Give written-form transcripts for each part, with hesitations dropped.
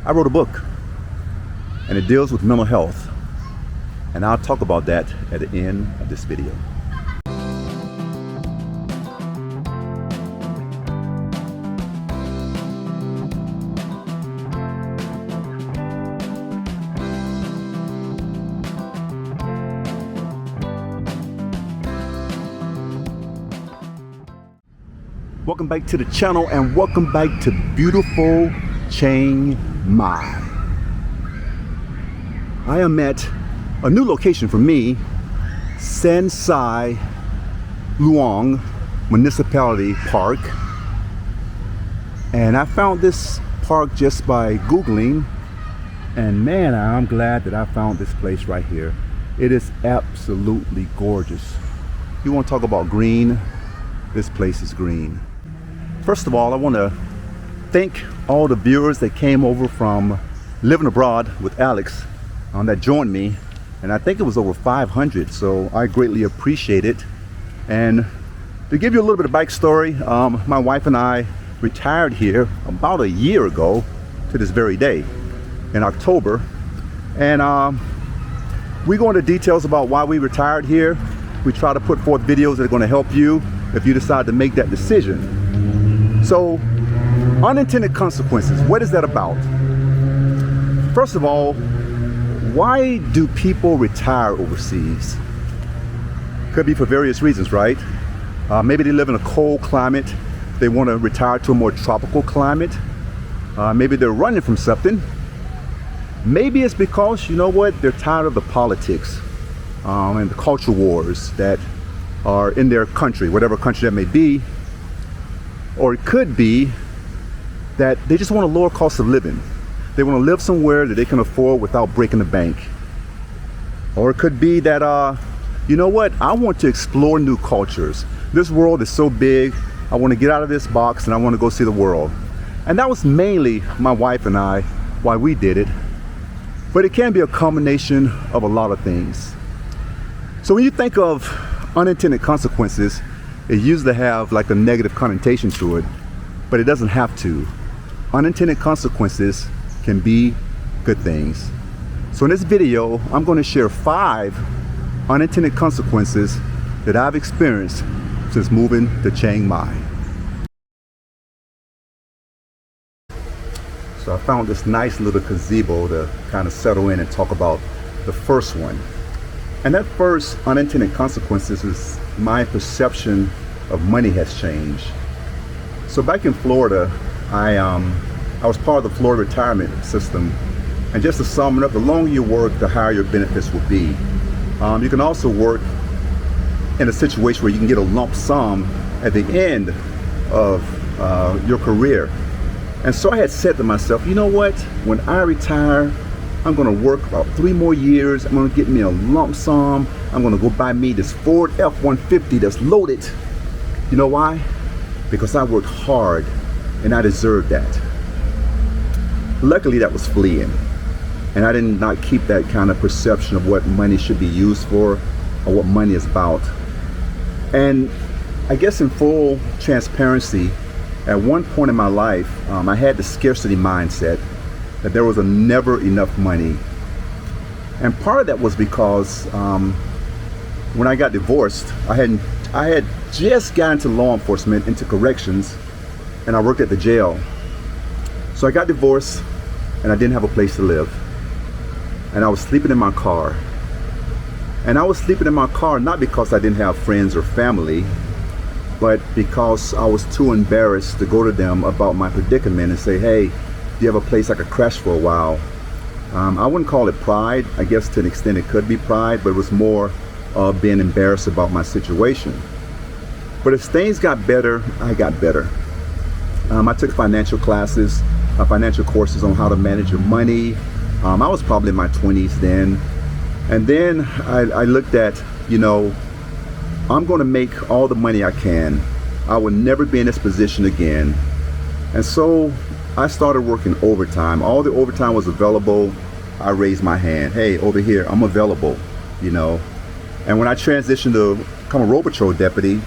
I wrote a book, and it deals with mental health. And I'll talk about that at the end of this video. Welcome back to the channel, and welcome back to beautiful Chiang Mai. I am at a new location for me, San Sai Luang Municipality Park. And I found this park just by Googling, and man, I'm glad that I found this place right here. It is absolutely gorgeous. You want to talk about green? This place is green. First of all, I want to thank all the viewers that came over from Living Abroad with Alex that joined me, and I think it was over 500, so I greatly appreciate it. And to give you a little bit of backstory, my wife and I retired here about a year ago to this very day in October, and we go into details about why we retired here. We try to put forth videos that are going to help you if you decide to make that decision. So, unintended consequences, what is that about? First of all, why do people retire overseas? Could be for various reasons, right? Maybe they live in a cold climate. They want to retire to a more tropical climate. Maybe they're running from something. Maybe it's because, you know what, they're tired of the politics and the culture wars that are in their country, whatever country that may be. Or it could be that they just want a lower cost of living. They want to live somewhere that they can afford without breaking the bank. Or it could be that, you know what, I want to explore new cultures. This world is so big, I want to get out of this box and I want to go see the world. And that was mainly my wife and I, why we did it. But it can be a combination of a lot of things. So when you think of unintended consequences, it usually have like a negative connotation to it, but it doesn't have to. Unintended consequences can be good things. So in this video, I'm going to share 5 unintended consequences that I've experienced since moving to Chiang Mai. So I found this nice little gazebo to kind of settle in and talk about the first one. And that first unintended consequences is my perception of money has changed. So back in Florida, I was part of the Florida retirement system. And just to sum it up, the longer you work, the higher your benefits will be. You can also work in a situation where you can get a lump sum at the end of your career. And so I had said to myself, you know what, when I retire, I'm going to work about 3 more years. I'm going to get me a lump sum. I'm going to go buy me this Ford F-150 that's loaded. You know why? Because I worked hard and I deserved that. Luckily, that was fleeing. And I did not keep that kind of perception of what money should be used for or what money is about. And I guess in full transparency, at one point in my life, I had the scarcity mindset that there was never enough money. And part of that was because when I got divorced, I had just got into law enforcement, into corrections, and I worked at the jail. So I got divorced and I didn't have a place to live. And I was sleeping in my car. And I was sleeping in my car not because I didn't have friends or family, but because I was too embarrassed to go to them about my predicament and say, hey, do you have a place I could crash for a while? I wouldn't call it pride. I guess to an extent it could be pride, but it was more of being embarrassed about my situation. But as things got better, I got better. I took financial classes, financial courses on how to manage your money. I was probably in my 20s then. And then I looked at, you know, I'm going to make all the money I can. I will never be in this position again. And so I started working overtime. All the overtime was available. I raised my hand. Hey, over here, I'm available, you know. And when I transitioned to become a road patrol deputy,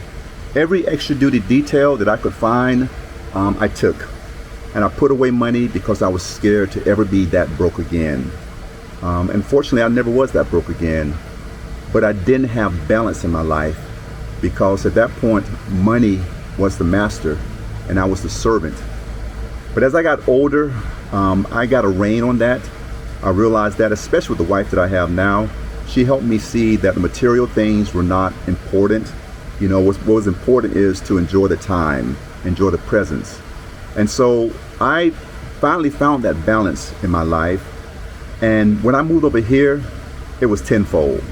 every extra duty detail that I could find, I took. and I put away money because I was scared to ever be that broke again. Unfortunately, I never was that broke again, but I didn't have balance in my life because at that point, money was the master and I was the servant. But as I got older, I got a rein on that. I realized that, especially with the wife that I have now, she helped me see that the material things were not important. You know, what was important is to enjoy the time, enjoy the presence. And so I finally found that balance in my life. And when I moved over here, it was tenfold.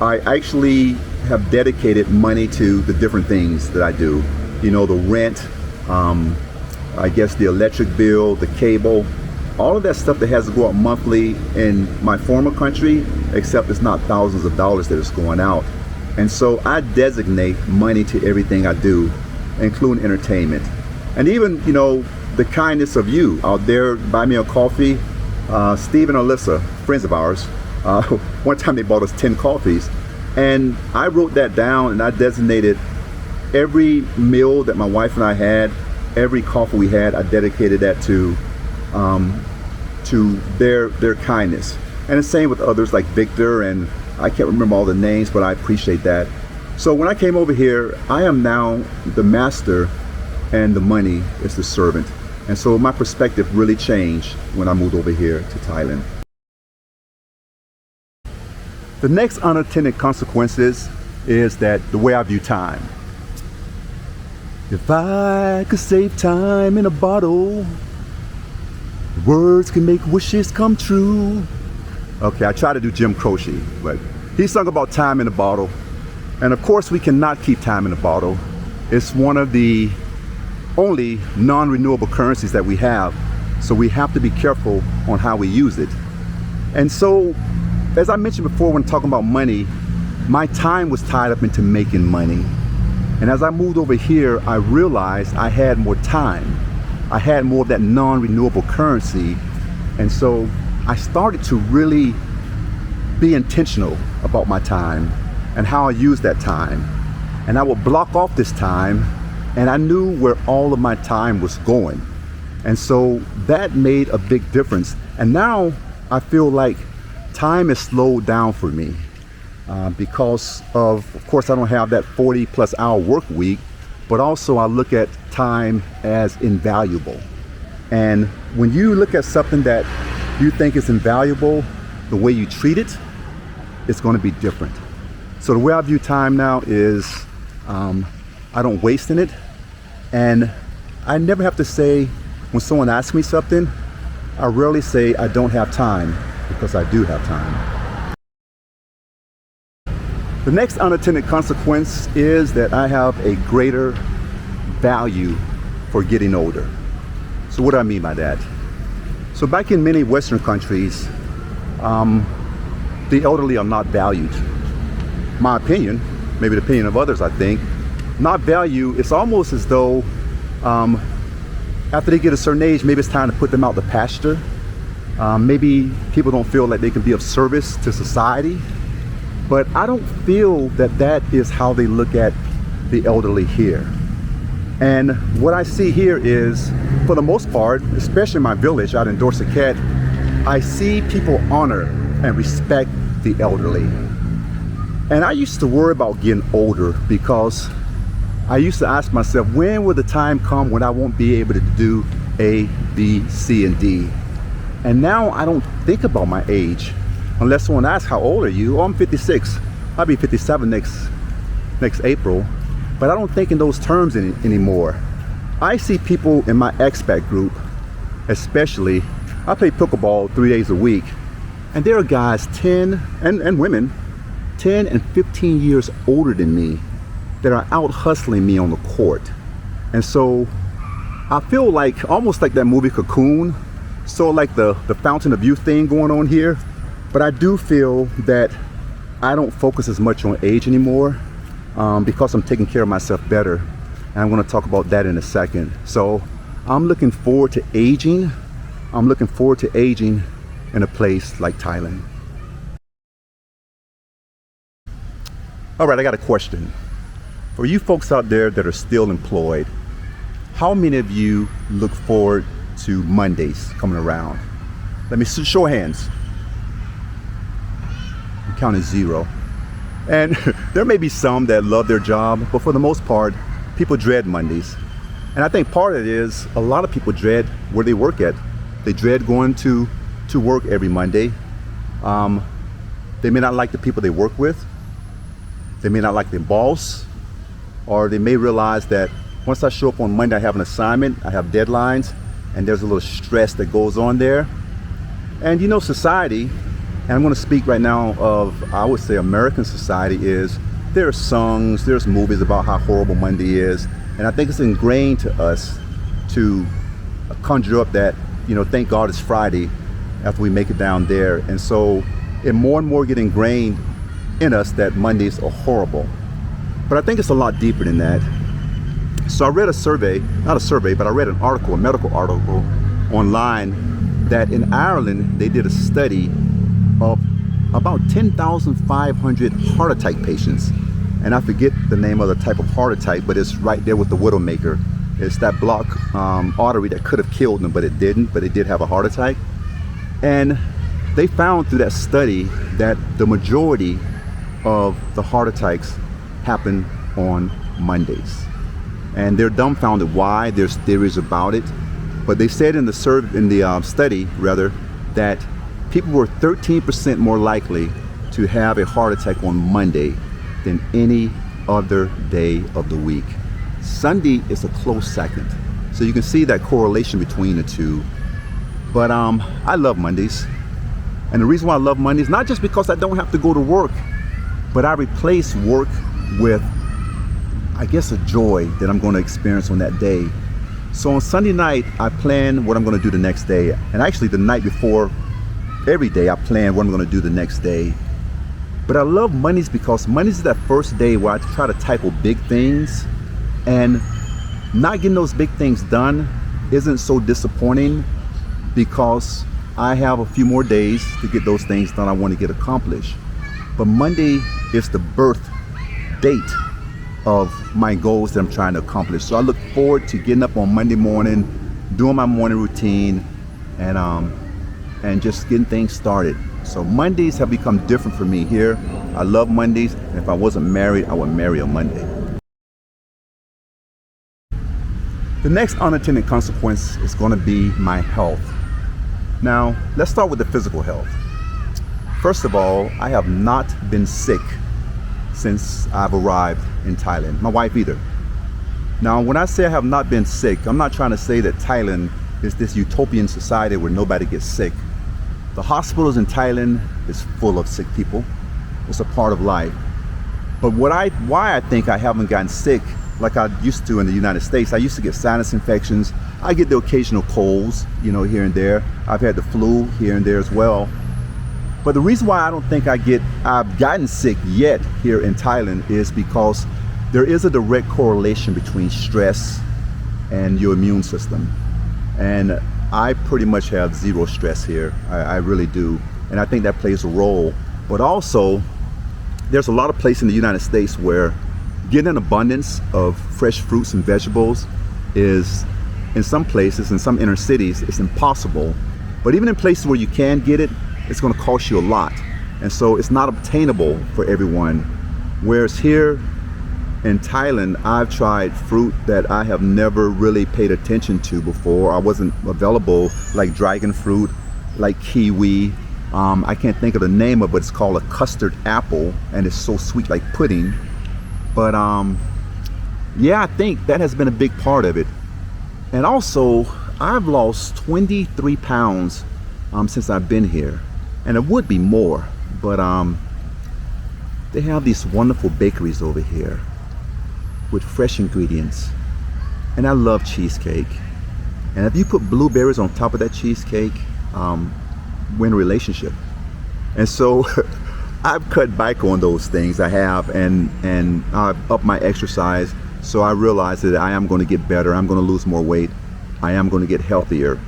I actually have dedicated money to the different things that I do. You know, the rent, I guess the electric bill, the cable, all of that stuff that has to go out monthly in my former country, except it's not thousands of dollars that is going out. And so I designate money to everything I do, including entertainment. And even, you know, the kindness of you out there, buy me a coffee. Steve and Alyssa, friends of ours, one time they bought us 10 coffees. And I wrote that down and I designated every meal that my wife and I had, every coffee we had, I dedicated that to their kindness. And the same with others like Victor, and I can't remember all the names, but I appreciate that. So when I came over here, I am now the master and the money is the servant. And so my perspective really changed when I moved over here to Thailand. The next unintended consequences is that the way I view time. If I could save time in a bottle, words can make wishes come true. Okay, I try to do Jim Croce, but he sung about time in a bottle. And of course we cannot keep time in a bottle. It's one of the only non-renewable currencies that we have. So we have to be careful on how we use it. And so, as I mentioned before when talking about money, my time was tied up into making money. And as I moved over here, I realized I had more time. I had more of that non-renewable currency. And so I started to really be intentional about my time and how I use that time. And I would block off this time, and I knew where all of my time was going. And so that made a big difference. And now I feel like time is slowed down for me because of course, I don't have that 40+ hour work week, but also I look at time as invaluable. And when you look at something that you think is invaluable, the way you treat it, it's going to be different. So the way I view time now is I don't waste in it, and I never have to say, when someone asks me something, I rarely say I don't have time, because I do have time. The next unintended consequence is that I have a greater value for getting older. So what do I mean by that? So back in many Western countries, the elderly are not valued. My opinion, maybe the opinion of others, I think, not value. It's almost as though after they get a certain age, maybe it's time to put them out to pasture. Maybe people don't feel like they can be of service to society, but I don't feel that that is how they look at the elderly here. And what I see here is, for the most part, especially in my village out in Dorset, I see people honor and respect the elderly. And I used to worry about getting older because I used to ask myself, when will the time come when I won't be able to do A, B, C, and D? And now I don't think about my age unless someone asks, how old are you? Oh, I'm 56. I'll be 57 next April. But I don't think in those terms anymore. I see people in my expat group, especially, I play pickleball 3 days a week, and there are guys 10, and women, 10 and 15 years older than me that are out hustling me on the court. And so I feel like, almost like that movie Cocoon, so like the fountain of youth thing going on here. But I do feel that I don't focus as much on age anymore because I'm taking care of myself better. And I'm going to talk about that in a second. So I'm looking forward to aging. I'm looking forward to aging in a place like Thailand. All right, I got a question. For you folks out there that are still employed, How many of you look forward to Mondays coming around? Let me show of hands. I'm counting 0. And there may be some that love their job, but for the most part, people dread Mondays. And I think part of it is a lot of people dread where they work at. They dread going to work every Monday. They may not like the people they work with. They may not like their boss, or they may realize that once I show up on Monday, I have an assignment, I have deadlines, and there's a little stress that goes on there. And you know, society, and I'm going to speak right now of, I would say, American society, is there are songs, there's movies about how horrible Monday is, and I think it's ingrained to us to conjure up that, you know, thank God it's Friday after we make it down there. And so it more and more get ingrained in us that Mondays are horrible. But I think it's a lot deeper than that. So I read a survey, not a survey, but I read an article, a medical article online, that in Ireland they did a study of about 10,500 heart attack patients. And I forget the name of the type of heart attack, but it's right there with the Widowmaker. It's that block artery that could have killed them, but it didn't, but it did have a heart attack. And they found through that study that the majority of the heart attacks happen on Mondays. And they're dumbfounded why. There's theories about it, but they said in the study that people were 13% more likely to have a heart attack on Monday than any other day of the week. Sunday is a close second. So you can see that correlation between the two. But I love Mondays. And the reason why I love Mondays, not just because I don't have to go to work, but I replace work with, I guess, a joy that I'm going to experience on that day. So on Sunday night, I plan what I'm going to do the next day. And actually the night before, every day I plan what I'm going to do the next day. But I love Mondays because Mondays is that first day where I try to tackle big things, and not getting those big things done isn't so disappointing because I have a few more days to get those things done I want to get accomplished. But Monday is the birth date of my goals that I'm trying to accomplish. So I look forward to getting up on Monday morning, doing my morning routine, and just getting things started. So Mondays have become different for me here. I love Mondays, and if I wasn't married, I would marry a Monday. The next unintended consequence is going to be my health. Now, let's start with the physical health. First of all, I have not been sick since I've arrived in Thailand. My wife either. Now, when I say I have not been sick, I'm not trying to say that Thailand is this utopian society where nobody gets sick. The hospitals in Thailand is full of sick people. It's a part of life. But why I think I haven't gotten sick like I used to in the United States. I used to get sinus infections. I get the occasional colds, you know, here and there. I've had the flu here and there as well. But the reason why I don't think I've gotten sick yet here in Thailand is because there is a direct correlation between stress and your immune system. And I pretty much have zero stress here. I really do. And I think that plays a role. But also, there's a lot of places in the United States where getting an abundance of fresh fruits and vegetables is, in some places, in some inner cities, it's impossible. But even in places where you can get it, it's going to cost you a lot. And so it's not obtainable for everyone. Whereas here in Thailand, I've tried fruit that I have never really paid attention to before. I wasn't available, like dragon fruit, like kiwi. I can't think of the name of it, but it's called a custard apple, and it's so sweet, like pudding. But yeah, I think that has been a big part of it. And also, I've lost 23 pounds since I've been here. And it would be more, but they have these wonderful bakeries over here with fresh ingredients. And I love cheesecake. And if you put blueberries on top of that cheesecake, we're in a relationship. And so I've cut back on those things. I have, and I've upped my exercise. So I realized that I am going to get better. I'm going to lose more weight. I am going to get healthier.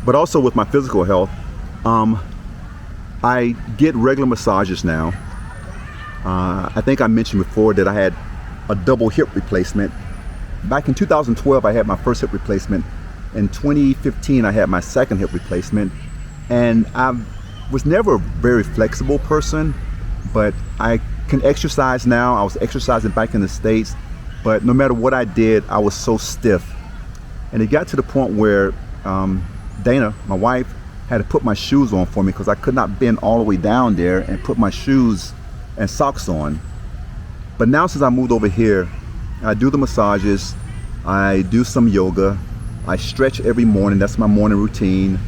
But also with my physical health, I get regular massages now. I think I mentioned before that I had a double hip replacement, Back in 2012, I had my first hip replacement. In 2015, I had my second hip replacement. And I was never a very flexible person, but I can exercise now. I was exercising back in the States, but no matter what I did, I was so stiff. And it got to the point where Dana, my wife, had to put my shoes on for me because I could not bend all the way down there and put my shoes and socks on. But now since I moved over here, I do the massages, I do some yoga, I stretch every morning, that's my morning routine.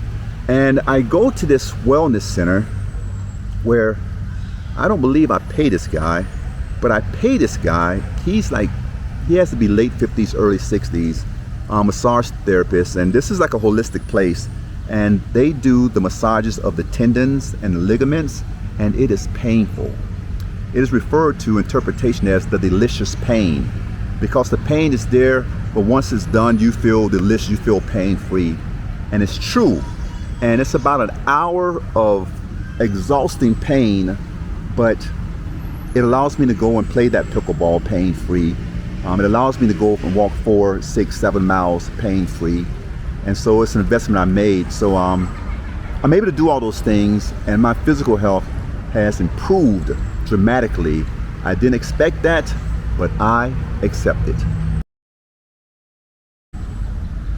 And I go to this wellness center where I don't believe I pay this guy, but I pay this guy. He has to be late 50s, early 60s, massage therapist. And this is like a holistic place. And they do the massages of the tendons and the ligaments, and it is painful. It is referred to interpretation as the delicious pain, because the pain is there, but once it's done, you feel delicious, you feel pain-free. And it's true. And it's about an hour of exhausting pain, but it allows me to go and play that pickleball pain-free. It allows me to go and walk 4, 6, 7 miles pain-free. And so it's an investment I made. So I'm able to do all those things, and my physical health has improved dramatically. I didn't expect that, but I accept it.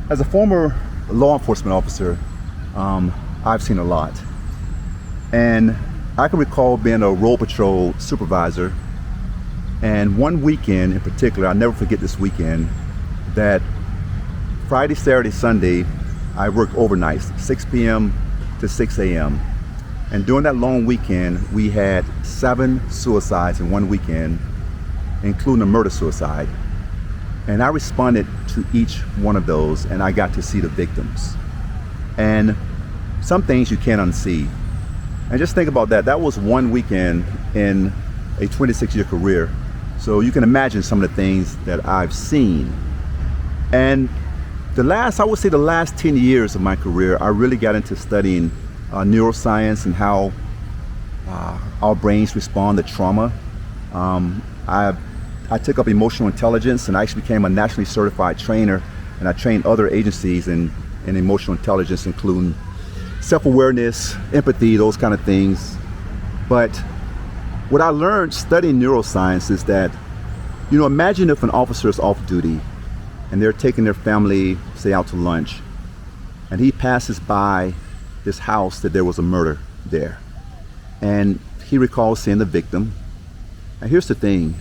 As a former law enforcement officer, I've seen a lot. And I can recall being a road patrol supervisor, and one weekend in particular, I'll never forget this weekend, that Friday, Saturday, Sunday, I worked overnight, 6 p.m. to 6 a.m. And during that long weekend, we had 7 suicides in one weekend, including a murder-suicide. And I responded to each one of those, and I got to see the victims. And some things you can't unsee. And just think about that. That was one weekend in a 26-year career. So you can imagine some of the things that I've seen. And I would say the last 10 years of my career, I really got into studying neuroscience and how our brains respond to trauma. I took up emotional intelligence, and I actually became a nationally certified trainer, and I trained other agencies in emotional intelligence, including self-awareness, empathy, those kind of things. But what I learned studying neuroscience is that, imagine if an officer is off duty and they're taking their family, say, out to lunch, and he passes by this house that there was a murder there. And he recalls seeing the victim. And here's the thing.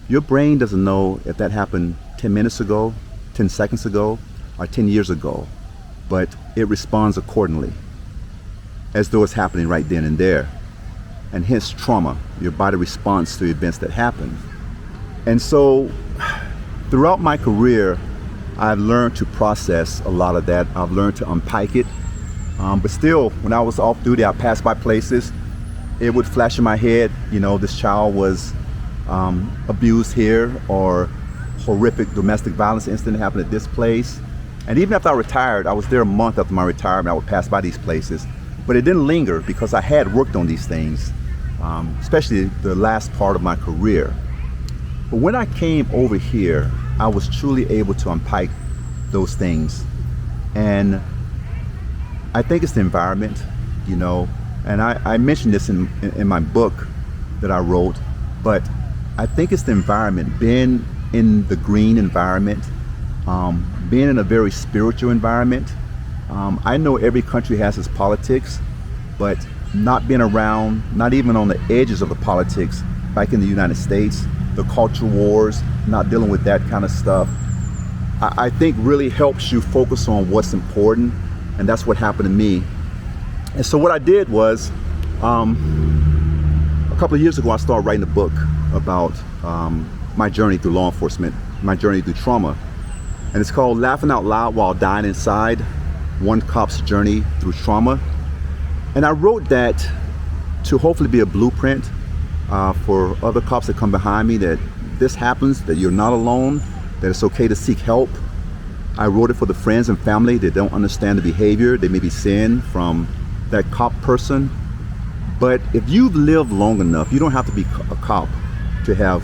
Your brain doesn't know if that happened 10 minutes ago, 10 seconds ago, or 10 years ago, but it responds accordingly, as though it's happening right then and there. And hence trauma, your body responds to events that happen. And so throughout my career, I've learned to process a lot of that. I've learned to unpack it. But still, when I was off duty, I passed by places, it would flash in my head, this child was abused here, or horrific domestic violence incident happened at this place. And even after I retired, I was there a month after my retirement, I would pass by these places. But it didn't linger because I had worked on these things, especially the last part of my career. But when I came over here, I was truly able to unpack those things. And I think it's the environment, and I mentioned this in my book that I wrote, but I think it's the environment, being in the green environment, being in a very spiritual environment. I know every country has its politics, but not being around, not even on the edges of the politics, like in the United States, the culture wars, not dealing with that kind of stuff, I think really helps you focus on what's important. And that's what happened to me. And so what I did was, a couple of years ago, I started writing a book about my journey through law enforcement, my journey through trauma. And it's called Laughing Out Loud While Dying Inside, One Cop's Journey Through Trauma. And I wrote that to hopefully be a blueprint for other cops that come behind me, that this happens, that you're not alone, that it's okay to seek help. I wrote it for the friends and family that don't understand the behavior they may be seeing from that cop person. But if you've lived long enough, you don't have to be a cop to have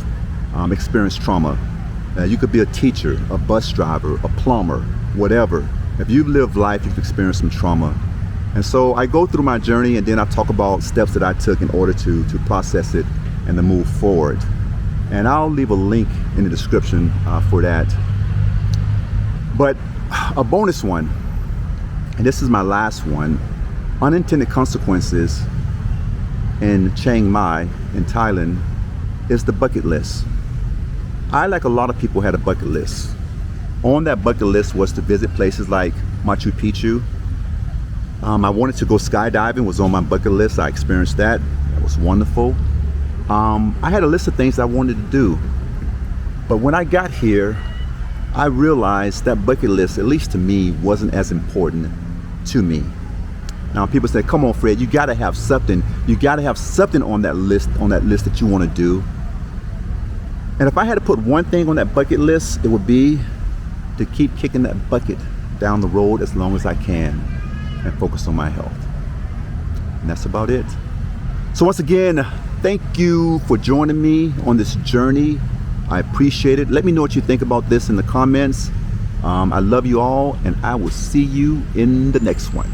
experienced trauma. You could be a teacher, a bus driver, a plumber, whatever. If you've lived life, you've experienced some trauma. And so I go through my journey, and then I talk about steps that I took in order to process it and to move forward. And I'll leave a link in the description for that. But a bonus one, and this is my last one, unintended consequences in Chiang Mai in Thailand is the bucket list. I, like a lot of people, had a bucket list. On that bucket list was to visit places like Machu Picchu. I wanted to go skydiving, was on my bucket list. I experienced that. That was wonderful. I had a list of things I wanted to do. But when I got here, I realized that bucket list, at least to me, wasn't as important to me. Now people say, come on, Fred, you gotta have something. You gotta have something on that list that you wanna do. And if I had to put one thing on that bucket list, it would be to keep kicking that bucket down the road as long as I can and focus on my health. And that's about it. So once again, thank you for joining me on this journey. I appreciate it. Let me know what you think about this in the comments. I love you all, and I will see you in the next one.